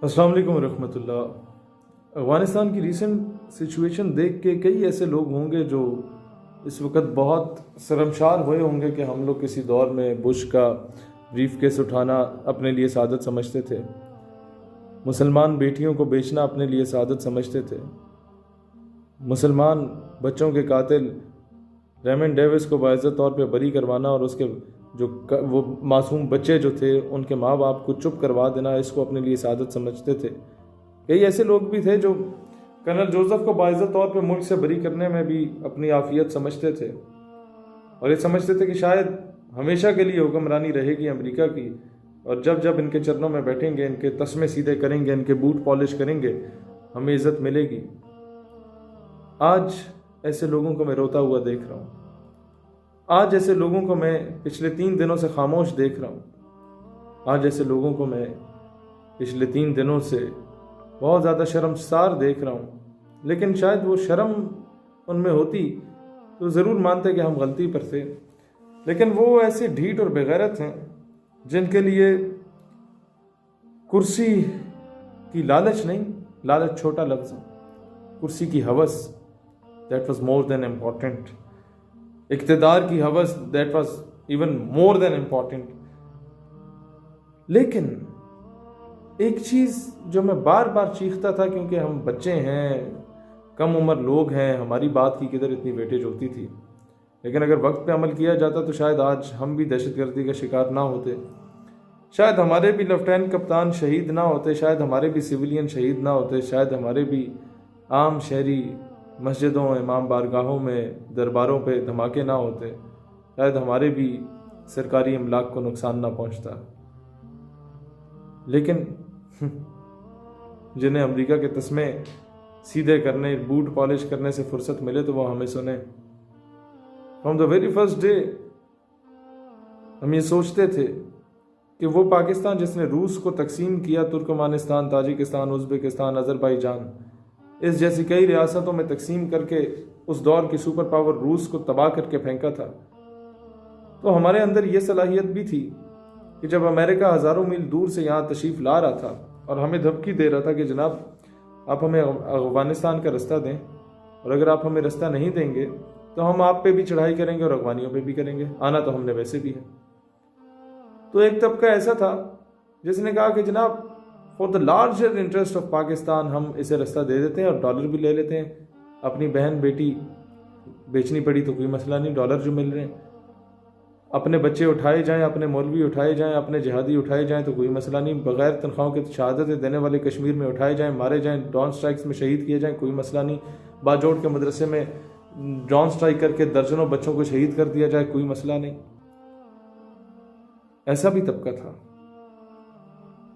अस्सलाम वालेकुम रहमतुल्लाह। अफ़गानिस्तान की रीसेंट सिचुएशन देख के कई ऐसे लोग होंगे जो इस वक्त बहुत शर्मशार हुए होंगे कि हम लोग किसी दौर में बुश का ब्रीफकेस उठाना अपने लिए सादत समझते थे, मुसलमान बेटियों को बेचना अपने लिए सादत समझते थे, मुसलमान बच्चों के कातिल रेमन डेविस को बाइज़्ज़त तौर पे बरी करवाना और उसके वो मासूम बच्चे जो थे उनके माँ बाप को चुप करवा देना, इसको अपने लिए सादत समझते थे। कई ऐसे लोग भी थे जो कर्नल जोसेफ को बाइज़्ज़त तौर पे मुल्क से बरी करने में भी अपनी आफियत समझते थे और ये समझते थे कि शायद हमेशा के लिए हुक्मरानी रहेगी अमेरिका की, और जब जब इनके चरणों में बैठेंगे, इनके तस्मे सीधे करेंगे, इनके बूट पॉलिश करेंगे, हमें इज़्ज़त मिलेगी। आज ऐसे लोगों को मैं रोता हुआ देख रहा हूँ। आज ऐसे लोगों को मैं पिछले 3 दिनों से खामोश देख रहा हूँ। आज ऐसे लोगों को मैं पिछले 3 दिनों से बहुत ज़्यादा शर्मसार देख रहा हूँ। लेकिन शायद वो शर्म उनमें होती तो ज़रूर मानते कि हम गलती पर थे, लेकिन वो ऐसे ढीठ और बेगैरत हैं जिनके लिए कुर्सी की लालच नहीं, लालच छोटा लफ्ज़ है, कुर्सी की हवस that was more than important, इक़्तिदार की हवस that was even more than important. लेकिन एक चीज़ जो मैं बार बार चीखता था, क्योंकि हम बच्चे हैं, कम उम्र लोग हैं, हमारी बात की किधर इतनी वेटेज होती थी, लेकिन अगर वक्त पे अमल किया जाता तो शायद आज हम भी दहशतगर्दी का शिकार ना होते, शायद हमारे भी लेफ्टिनेंट कप्तान शहीद ना होते, शायद हमारे भी सिविलियन शहीद ना होते, शायद हमारे भी आम शहरी मस्जिदों, इमाम बारगाहों में, दरबारों पे धमाके ना होते, शायद हमारे भी सरकारी अमलाक को नुकसान ना पहुंचता। लेकिन जिन्हें अमेरिका के तस्मे सीधे करने, बूट पॉलिश करने से फुर्सत मिले तो वो हमें सुने। From the very first day हम ये सोचते थे कि वो पाकिस्तान जिसने रूस को तकसीम किया, तुर्कमानिस्तान, ताजिकिस्तान, उज़्बेकिस्तान, अज़रबैजान, इस जैसी कई रियासतों में तकसीम करके उस दौर की सुपर पावर रूस को तबाह करके फेंका था, तो हमारे अंदर ये सलाहियत भी थी कि जब अमेरिका हज़ारों मील दूर से यहाँ तशरीफ़ ला रहा था और हमें धमकी दे रहा था कि जनाब आप हमें अफ़गानिस्तान का रास्ता दें, और अगर आप हमें रास्ता नहीं देंगे तो हम आप पे भी चढ़ाई करेंगे और अफ़गानियों पे भी करेंगे, आना तो हमने वैसे भी है। तो एक तबका ऐसा था जिसने कहा कि जनाब for the larger interest of Pakistan हम इसे रास्ता दे देते हैं और डॉलर भी ले लेते हैं, अपनी बहन बेटी बेचनी पड़ी तो कोई मसला नहीं, डॉलर जो मिल रहे हैं, अपने बच्चे उठाए जाएं, अपने मौलवी उठाए जाएं, अपने जिहादी उठाए जाएं तो कोई मसला नहीं, बगैर तनख्वाहों के शहादतें देने वाले कश्मीर में उठाए जाएं, मारे जाएं, ड्रोन स्ट्राइक्स में शहीद किए जाएं, कोई मसला नहीं, बाजोड़ के मदरसे में ड्रोन स्ट्राइक करके दर्जनों बच्चों को शहीद कर दिया जाए, कोई मसला नहीं। ऐसा भी तबका था।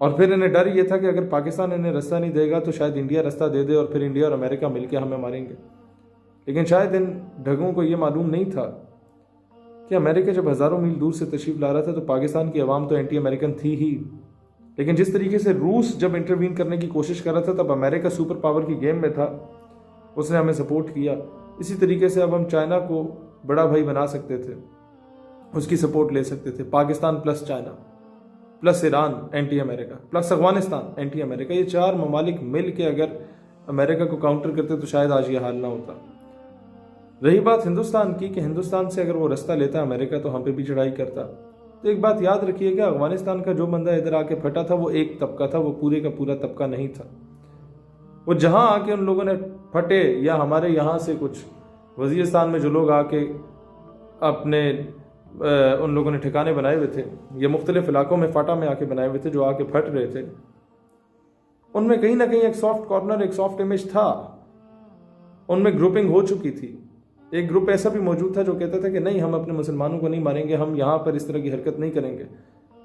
और फिर इन्हें डर ये था कि अगर पाकिस्तान इन्हें रास्ता नहीं देगा तो शायद इंडिया रास्ता दे दे और फिर इंडिया और अमेरिका मिलकर हमें मारेंगे। लेकिन शायद इन ढगों को ये मालूम नहीं था कि अमेरिका जब हज़ारों मील दूर से तशरीफ ला रहा था तो पाकिस्तान की आवाम तो एंटी अमेरिकन थी ही, लेकिन जिस तरीके से रूस जब इंटरवीन करने की कोशिश कर रहा था तब अमेरिका सुपर पावर की गेम में था, उसने हमें सपोर्ट किया। इसी तरीके से अब हम चाइना को बड़ा भाई बना सकते थे, उसकी सपोर्ट ले सकते थे। Pakistan plus China plus Iran anti America plus Afghanistan anti America, ये 4 ममालिक मिल के अगर अमेरिका को काउंटर करते तो शायद आज ये हाल ना होता। रही बात हिंदुस्तान की कि हिंदुस्तान से अगर वो रास्ता लेता अमेरिका तो हम पे भी चढ़ाई करता। तो एक बात याद रखिएगा, अफगानिस्तान का जो बंदा इधर आके फटा था वो एक तबका था, वो पूरे का पूरा तबका नहीं था। वो जहां आके उन लोगों ने फटे, या हमारे यहाँ से कुछ वजीरिस्तान में जो लोग आके अपने उन लोगों ने ठिकाने बनाए हुए थे, ये मुख्तलिफ इलाकों में फाटा में आके बनाए हुए थे, जो आके फट रहे थे, उनमें कहीं ना कहीं एक सॉफ्ट कॉर्नर, एक सॉफ्ट इमेज था, उनमें ग्रुपिंग हो चुकी थी। एक ग्रुप ऐसा भी मौजूद था जो कहता था कि नहीं, हम अपने मुसलमानों को नहीं मारेंगे, हम यहाँ पर इस तरह की हरकत नहीं करेंगे,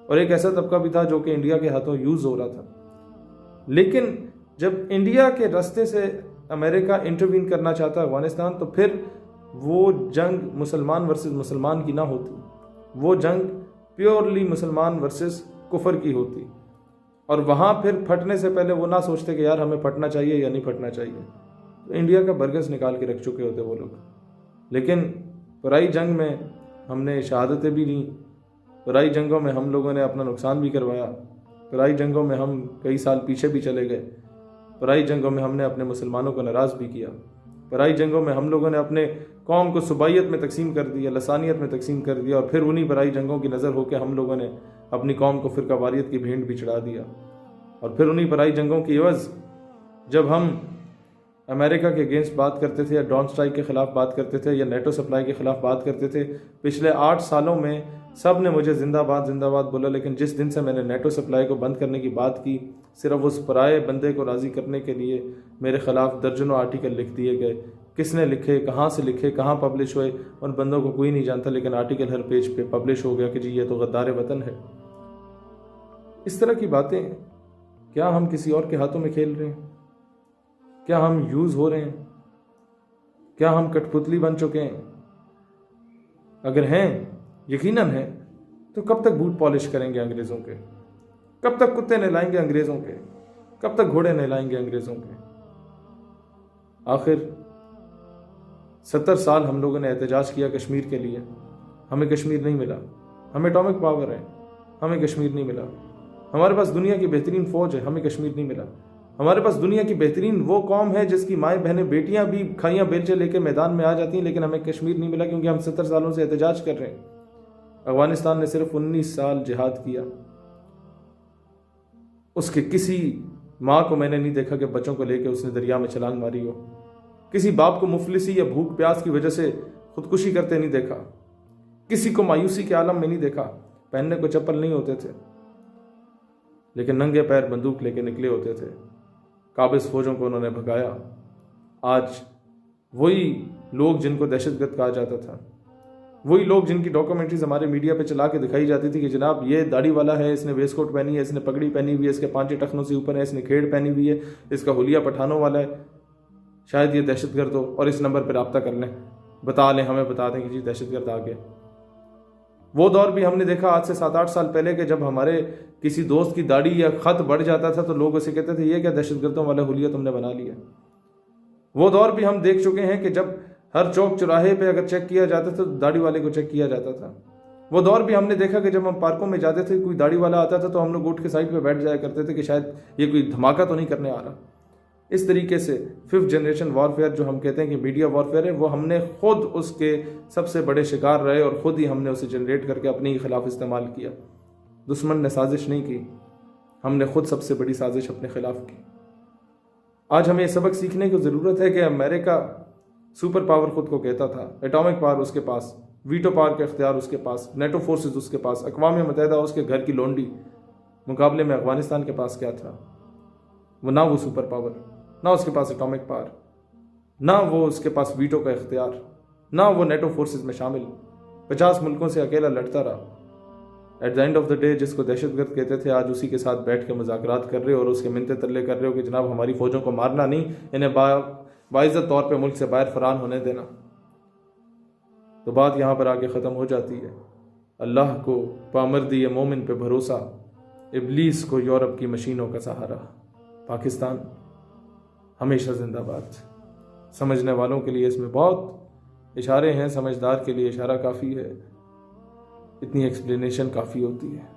और एक ऐसा तबका भी था जो कि इंडिया के हाथों यूज हो रहा था। लेकिन जब इंडिया के रास्ते से अमेरिका इंटरवीन करना चाहता अफगानिस्तान, तो फिर वो जंग मुसलमान वर्सेस मुसलमान की ना होती, वो जंग प्योरली मुसलमान वर्सेस कुफर की होती, और वहाँ फिर फटने से पहले वो ना सोचते कि यार हमें फटना चाहिए या नहीं फटना चाहिए, तो इंडिया का बरगस निकाल के रख चुके होते वो लोग। लेकिन पराई जंग में हमने शहादतें भी ली, पराई जंगों में हम लोगों ने अपना नुकसान भी करवाया, पराई जंगों में हम कई साल पीछे भी चले गए। पराई जंगों में हमने अपने मुसलमानों को नाराज़ भी किया। पराई जंगों में हम लोगों ने अपने कौम को सुबाइयत में तकसीम कर दिया, लसानियत में तकसीम कर दिया, और फिर उन्हीं पराई जंगों की नज़र होकर हम लोगों ने अपनी कौम को फ़िरकावारियत की भेंट भी चढ़ा दिया। और फिर उन्हीं पराई जंगों की एवज़ जब हम अमेरिका के अगेंस्ट बात करते थे, या ड्रोन स्ट्राइक के ख़िलाफ़ बात करते थे, या नेटो सप्लाई के ख़िलाफ़ बात करते थे, पिछले 8 सालों में सब ने मुझे जिंदाबाद जिंदाबाद बोला। लेकिन जिस दिन से मैंने नेटो सप्लाई को बंद करने की बात की, सिर्फ उस पराए बंदे को राज़ी करने के लिए मेरे ख़िलाफ़ दर्जनों आर्टिकल लिख दिए गए। किसने लिखे, कहाँ से लिखे, कहाँ पब्लिश हुए, उन बंदों को कोई नहीं जानता, लेकिन आर्टिकल हर पेज पे पब्लिश हो गया कि जी ये तो गद्दार वतन है। इस तरह की बातें, क्या हम किसी और के हाथों में खेल रहे हैं? क्या हम यूज़ हो रहे हैं? क्या हम कठपुतली बन चुके हैं? अगर हैं, यकीनन है, तो कब तक बूट पॉलिश करेंगे अंग्रेज़ों के? कब तक कुत्ते नहलाएंगे अंग्रेज़ों के? कब तक घोड़े नहलाएंगे अंग्रेज़ों के? आखिर 70 साल हम लोगों ने एहतजाज किया कश्मीर के लिए, हमें कश्मीर नहीं मिला। हमें एटॉमिक पावर है, हमें कश्मीर नहीं मिला। हमारे पास दुनिया की बेहतरीन फ़ौज है, हमें कश्मीर नहीं मिला। हमारे पास दुनिया की बेहतरीन वो कौम है जिसकी माएँ बहनें बेटियां भी खाइयाँ बेलचे लेकर मैदान में आ जाती हैं, लेकिन हमें कश्मीर नहीं मिला, क्योंकि हम 70 सालों से एहतजाज कर रहे हैं। अफगानिस्तान ने सिर्फ 19 साल जिहाद किया। उसके किसी माँ को मैंने नहीं देखा कि बच्चों को लेकर उसने दरिया में छलांग मारी हो। किसी बाप को मुफलिसी या भूख प्यास की वजह से खुदकुशी करते नहीं देखा। किसी को मायूसी के आलम में नहीं देखा। पहनने को चप्पल नहीं होते थे, लेकिन नंगे पैर बंदूक लेके निकले होते थे। काबिज फौजों को उन्होंने भगाया। आज वही लोग जिनको दहशतगर्द कहा जाता था, वही लोग जिनकी डॉक्यूमेंट्रीज हमारे मीडिया पे चला के दिखाई जाती थी कि जनाब ये दाढ़ी वाला है, इसने वेस्ट कोट पहनी है, इसने पगड़ी पहनी हुई है, इसके पांचे टखनों से ऊपर है, इसने खेड़ पहनी हुई है, इसका हुलिया पठानों वाला है, शायद ये दहशतगर्द हो, और इस नंबर पर रब्ता कर लें, बता लें, हमें बता दें कि जी दहशतगर्द आ गए। वो दौर भी हमने देखा आज से 7-8 साल पहले के, जब हमारे किसी दोस्त की दाढ़ी या खत बढ़ जाता था तो लोग उसे कहते थे ये क्या दहशतगर्दों वाला हुलिया तुमने बना लिया। वो दौर भी हम देख चुके हैं कि जब हर चौक चौराहे पे अगर चेक किया जाता था तो दाढ़ी वाले को चेक किया जाता था। वो दौर भी हमने देखा कि जब हम पार्कों में जाते थे, कोई दाढ़ी वाला आता था तो हम लोग उठ के साइड पे बैठ जाया करते थे कि शायद ये कोई धमाका तो नहीं करने आ रहा। इस तरीके से 5th जनरेशन वॉरफेयर जो हम कहते हैं कि मीडिया वॉरफेयर है, वो हमने खुद उसके सबसे बड़े शिकार रहे और ख़ुद ही हमने उसे जनरेट करके अपने ही खिलाफ इस्तेमाल किया। दुश्मन ने साजिश नहीं की, हमने खुद सबसे बड़ी साजिश अपने खिलाफ की। आज हमें सबक सीखने की ज़रूरत है कि अमेरिका सुपर पावर खुद को कहता था, एटॉमिक पावर उसके पास, वीटो पावर के अख्तियार उसके पास, नेटो फोर्सेस उसके पास, अक़वाम मुत्तहिदा उसके घर की लोंडी। मुकाबले में अफगानिस्तान के पास क्या था? वो ना वो सुपर पावर, ना उसके पास एटॉमिक पावर, ना वो उसके पास वीटो का इख्तियार, ना वो नेटो फोर्सेस में शामिल। 50 मुल्कों से अकेला लड़ता रहा। At the end of the day जिसको दहशतगर्द कहते थे, आज उसी के साथ बैठ के मुज़ाकरात कर रहे हो और उसके मिन्नतें तरले कर रहे हो कि जनाब हमारी फ़ौजों को मारना नहीं, इन्हें बाइज़्ज़त तौर पे मुल्क से बाहर फरार होने देना। तो बात यहाँ पर आके ख़त्म हो जाती है। अल्लाह को पामर्दी मोमिन पे भरोसा, इब्लीस को यूरोप की मशीनों का सहारा। पाकिस्तान हमेशा जिंदाबाद। समझने वालों के लिए इसमें बहुत इशारे हैं, समझदार के लिए इशारा काफ़ी है, इतनी एक्सप्लेनेशन काफ़ी होती है।